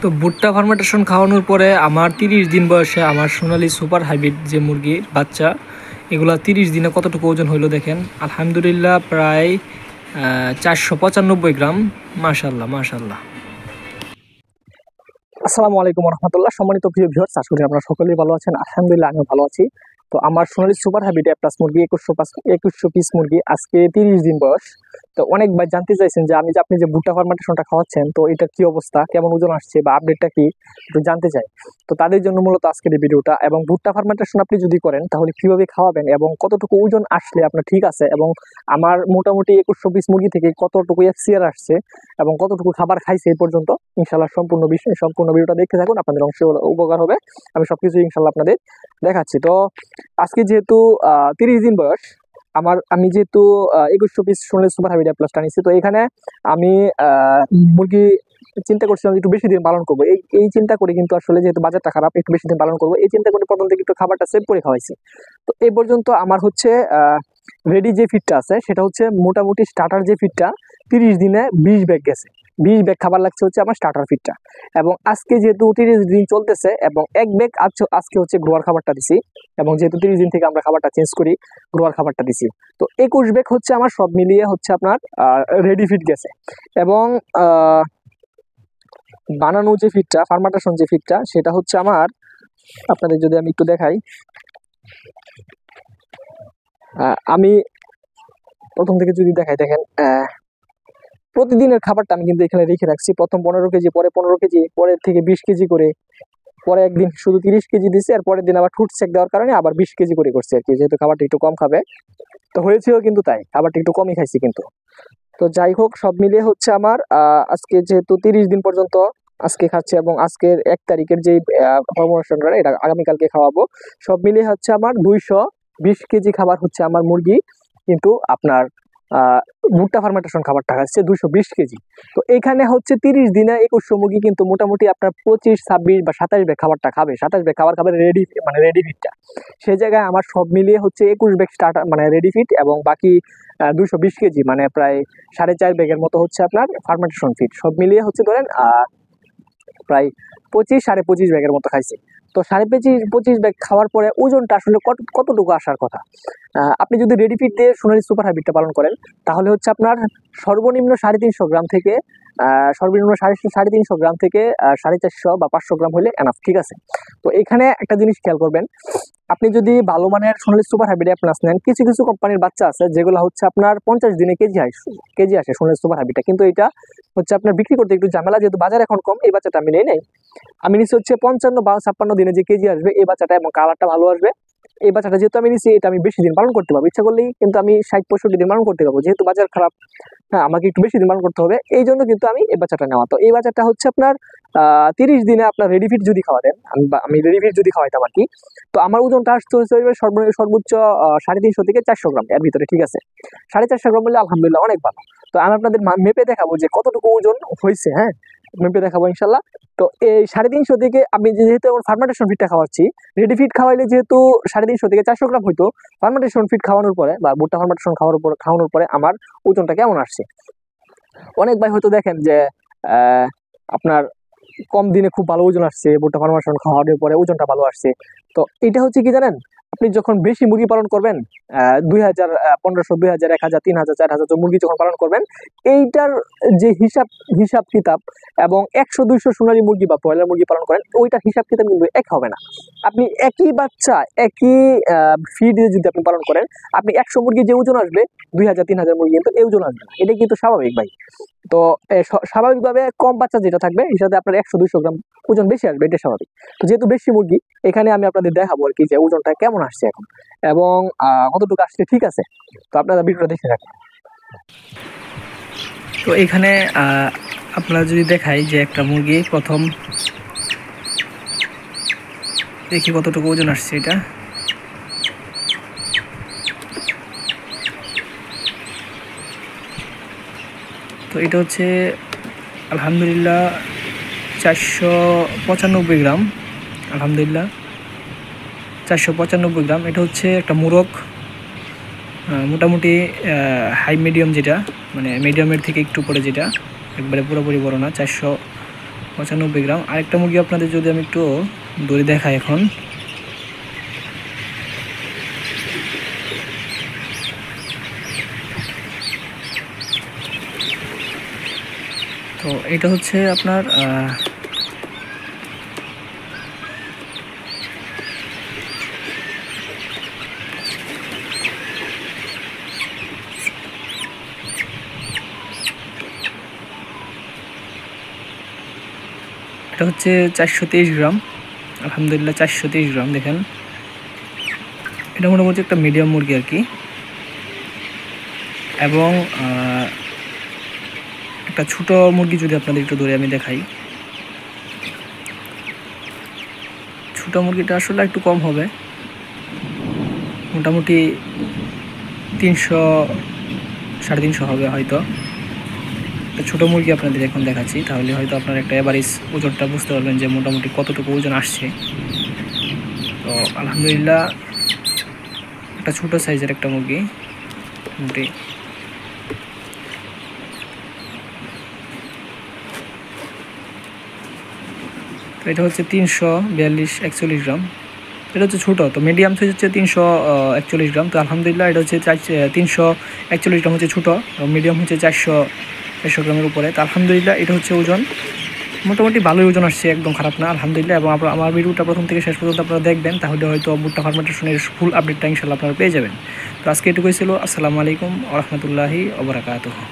তো ভুট্টা ফার্মেন্টেশন খাওয়ানোর পরে আমার 30 দিন বয়সে আমার সোনালী সুপার হাইব্রিড যে মুরগির বাচ্চা, এগুলা 30 দিনে কতটুকু ওজন হইলো দেখেন। আলহামদুলিল্লাহ প্রায় 495 গ্রাম। মাশাল্লাহ মাশাল্লাহ। আসসালামু আলাইকুম রহমতুল্লাহ। সম্মানিত প্রিয় ভিউয়ার্স, আশা করি আপনারা সকলেই ভালো আছেন। আলহামদুলিল্লাহ আমিও ভালো আছি। তো আমার সোনালী সুপার হাইব্রিড প্লাস মুরগি 2100 পিস মুরগি, আজকে 30 দিন বয়স। তো অনেক ভাই জানতে চাইছেন যে আপনি যে ভুট্টা ফার্মেন্টেশনটা খাওয়াচ্ছেন, তো এটার কি অবস্থা, কেমন ওজন আসছে বা আপডেটটা কি, একটু জানতে চাই। তো তাদের জন্য মূলত আজকের এই ভিডিওটা। এবং ভুট্টা ফার্মেন্টেশন আপনি যদি করেন তাহলে কিভাবে খাওয়াবেন এবং কতটুকু ওজন আসলে আপনার ঠিক আছে, এবং আমার মোটামুটি 2100 পিস মুরগি থেকে কতটুকু এফসিআর আসছে এবং কতটুকু খাবার খাইছে এই পর্যন্ত, ইনশাল্লাহ সম্পূর্ণ ভিডিওটা দেখতে থাকুন, আপনাদের অংশ উপকার হবে। আমি সবকিছু ইনশাল্লাহ আপনাদের দেখাচ্ছি। তো আজকে যেহেতু 30 দিন বয়স আমি যেহেতু 2100 পিস সোনালী সুপার হাইব্রিড প্লাসটা নিচ্ছি, তো এখানে আমি মুরগি চিন্তা করছিলাম একটু বেশি দিন পালন করবো। এই চিন্তা করে কিন্তু আসলে যেহেতু বাজারটা খারাপ, একটু বেশি দিন পালন করবো এই চিন্তা করে প্রথম থেকে একটু খাবারটা সেভ করে খাওয়াইছি। তো এই পর্যন্ত আমার হচ্ছে রেডি যে ফিডটা আছে সেটা হচ্ছে মোটামুটি স্টার্টার যে ফিডটা 30 দিনে 20 ব্যাগ গেছে। 20 ব্যাগ খাবার লাগছে হচ্ছে আমার স্টার্টার ফিডটা। এবং আজকে যেহেতু 30 দিন চলতেছে এবং 1 ব্যাগ আজকে হচ্ছে গ্রোয়ার খাবারটা দিছি, এবং যেহেতু 30 দিন থেকে আমরা খাবারটা চেঞ্জ করি, গ্রোয়ার খাবারটা দিছি। তো 21 ব্যাগ হচ্ছে আমার সব মিলিয়ে হচ্ছে আপনার রেডি ফিড গেছে। এবং বানানো যে ফিডটা, ফার্মেন্টেশন যে ফিডটা, সেটা হচ্ছে আমার, আপনাদের যদি আমি একটু দেখাই, আমি প্রথম থেকে যদি দেখাই, দেখেন প্রতিদিনের খাবারটা আমি কিন্তু এখানে রেখে রাখছি। প্রথম 15 কেজি, পরে 15 কেজি, পরের থেকে 20 কেজি করে, পরে একদিন শুধু 30 কেজি দিছি, আর পরের দিন আবার ফুড চেক দেওয়ার কারণে আবার 20 কেজি করে করছি আর কি, যেহেতু খাবারটা একটু কম খাবে। তো হয়েছেও কিন্তু তাই, খাবারটা একটু কমই খাইছি কিন্তু। তো যাই হোক, সব মিলিয়ে হচ্ছে আমার আজকে যেহেতু 30 দিন পর্যন্ত আজকে খাচ্ছে, এবং আজকের 1 তারিখের যে ফর্মেশনটা এটা আগামীকালকে খাওয়াবো, সব মিলিয়ে হচ্ছে আমার 220 কেজি খাবার হচ্ছে আমার মুরগি কিন্তু আপনার ভুট্টা ফার্মেন্টেশন খাবারটা খাচ্ছে 220 কেজি। তো এখানে হচ্ছে 30 দিনে 2100 মুরগি কিন্তু মোটামুটি আপনার 25, 26 বা 27 ব্যাগ খাবারটা খাবে, 27 ব্যাগ খাবার খাবে রেডি ফিটটা। সেই জায়গায় আমার সব মিলিয়ে হচ্ছে 21 ব্যাগ স্টার্টার রেডি ফিট, এবং বাকি 220 কেজি প্রায় 4.5 ব্যাগের মতো হচ্ছে আপনার ফার্মেন্টেশন ফিট। সব মিলিয়ে হচ্ছে ধরেন প্রায় 25-25.5 ব্যাগের মতো খাইছে। তো 25 ব্যাগ খাওয়ার পরে ওজনটা আসলে কতটুকু আসার কথা। আপনি যদি রেডি ফিড দিয়ে সোনালী সুপার হাইব্রিডটা পালন করেন তাহলে হচ্ছে আপনার সর্বনিম্ন 350 গ্রাম থেকে 350 গ্রাম থেকে 450 বা 500 গ্রাম হলে এনাফ, ঠিক আছে। তো এখানে একটা জিনিস খেয়াল করবেন, আপনি যদি ভালো মানের সোনালী সুপার হাইব্রিড প্লাস নেন, কিছু কিছু কোম্পানির বাচ্চা আছে যেগুলো হচ্ছে আপনার 50 দিনে কেজি আসে সোনালী সুপার হাইব্রিডটা, কিন্তু এটা হচ্ছে আপনার বিক্রি করতে একটু ঝামেলা, যেহেতু বাজার এখন কম। এই বাচ্চাটা আমি নেই, আমি নিচ্ছি হচ্ছে 55 বা 56 দিনে যে কেজি আসবে এই বাচ্চাটা, এবং কালারটা ভালো আসবে। এই বাচ্চাটা যেহেতু আমি নিচ্ছি, এটা আমি বেশি দিন পালন করতে পারবো, ইচ্ছা করলেই কিন্তু আমি 60-65 দিন পালন করতে পারবো, যেহেতু বাজার খারাপ। হ্যাঁ, আমাকে একটু বেশি দিন পালন করতে হবে, এই জন্য কিন্তু আমি এই বাচ্চাটা নেওয়া। তো এই বাচ্চাটা হচ্ছে আপনার 30 দিনে আপনার রেডি ফিট যদি খাওয়া দেন, আমি রেডি ফিট যদি খাওয়াইতাম আর কি, তো আমার ওজনটা আসতে হচ্ছে সর্বোচ্চ 350 থেকে 400 গ্রাম এর ভিতরে, ঠিক আছে। 450 গ্রাম বললে আলহামদুলিল্লাহ অনেক ভালো। তো আমি আপনাদের মেপে দেখাবো যে কতটুকু ওজন হয়েছে, হ্যাঁ মেপে দেখাবো ইনশাল্লাহ। তো এই 350 থেকে আমি যেহেতু এখন ফার্মেন্টেশন ফিডটা খাওয়াচ্ছি, রেডি ফিড খাওয়াইলে যেহেতু 350 থেকে 400 গ্রাম হইতো, ফার্মেন্টেশন ফিড খাওয়ানোর পরে বা ভুট্টা ফার্মেন্টেশন খাওয়ানোর পরে আমার ওজনটা কেমন আসছে। অনেক ভাই হয়তো দেখেন যে আপনার কম দিনে খুব ভালো ওজন আসছে, ভুট্টা ফার্মেশন খাওয়ানোর পরে ওজনটা ভালো আসছে। তো এটা হচ্ছে কি জানেন, আপনি যখন বেশি মুরগি পালন করবেন, 2000, 1500, 2000, 1000, 3000, 4000 মুরগি যখন পালন করবেন, এইটার যে হিসাব কিতাব এবং 100-200 সোনালী মুরগি বা ব্রয়লার মুরগি পালন করেন, ওইটার হিসাব কিতাব কিন্তু এক হবে না। আপনি একই বাচ্চা একই ফিড যদি আপনি পালন করেন, আপনি 100 মুরগি যে ওজন আসবে, 2000-3000 মুরগি কিন্তু এই ওজন আসবে না। এটা কিন্তু স্বাভাবিক ভাই। তো স্বাভাবিকভাবে কম বাচ্চা যেটা থাকবে হিসাবে আপনার 100-200 গ্রাম ওজন বেশি আসবে, এটা স্বাভাবিক। তো যেহেতু বেশি মুরগি, এখানে আমি আপনাদের দেখাবো আর কি যে ওজনটা কেমন আসছে এখন এবং কতটুকু আসছে, ঠিক আছে। তো আপনারা ভিডিওটা দেখে রাখেন। তো এখানে আপনারা যদি দেখাই যে একটা মুরগি প্রথম দেখি কতটুকু ওজন আসছে এটা। তো এটা হচ্ছে আলহামদুলিল্লাহ 495 গ্রাম, আলহামদুলিল্লাহ 495 গ্রাম। এটা হচ্ছে একটা মুরগ, মোটামুটি হাই মিডিয়াম, যেটা মিডিয়ামের থেকে একটু পরে, যেটা একবারে পুরোপুরি বড় না, 95 গ্রাম। আরেকটা মুরগি আপনাদের যদি আমি একটু দড়ি দেখাই এখন, তো এটা হচ্ছে আপনার এটা হচ্ছে 423 গ্রাম। আলহামদুলিল্লাহ 423 গ্রাম। দেখেন এটা মোটামুটি একটা মিডিয়াম মুরগি আর কি। এবং একটা ছোটো মুরগি যদি আপনাদের একটু ধরে আমি দেখাই, ছোটো মুরগিটা আসলে একটু কম হবে, মোটামুটি 300 350 হবে হয়তো। ছোটো মুরগি আপনাদের এখন দেখাচ্ছি, তাহলে হয়তো আপনারা একটা এভারেজ ওজনটা বুঝতে পারবেন যে মোটামুটি কতটুকু ওজন আসছে। তো আলহামদুলিল্লাহ একটা ছোটো সাইজের একটা মুরগি মোটামুটি। তো এটা হচ্ছে 342-41 গ্রাম। এটা হচ্ছে ছোটো, তো মিডিয়াম সাইজ হচ্ছে 341 গ্রাম। তো আলহামদুলিল্লাহ এটা হচ্ছে 341 গ্রাম হচ্ছে ছোটো, মিডিয়াম হচ্ছে 400 গ্রামের উপরে। তো আলহামদুলিল্লাহ এটা হচ্ছে ওজন, মোটামুটি ভালোই ওজন আসছে, একদম খারাপ না আলহামদুলিল্লাহ। এবং আমার ভিডিওটা প্রথম থেকে শেষ পর্যন্ত আপনারা দেখবেন, তাহলে হয়তো ভুট্টা ফার্মেন্টেশনের ফুল আপডেটটা ইনশাল্লাহ আপনারা পেয়ে যাবেন। তো আজকে এটুকুই ছিল। আসসালামু আলাইকুম ওয়া রাহমাতুল্লাহি ওয়া বারাকাতুহু।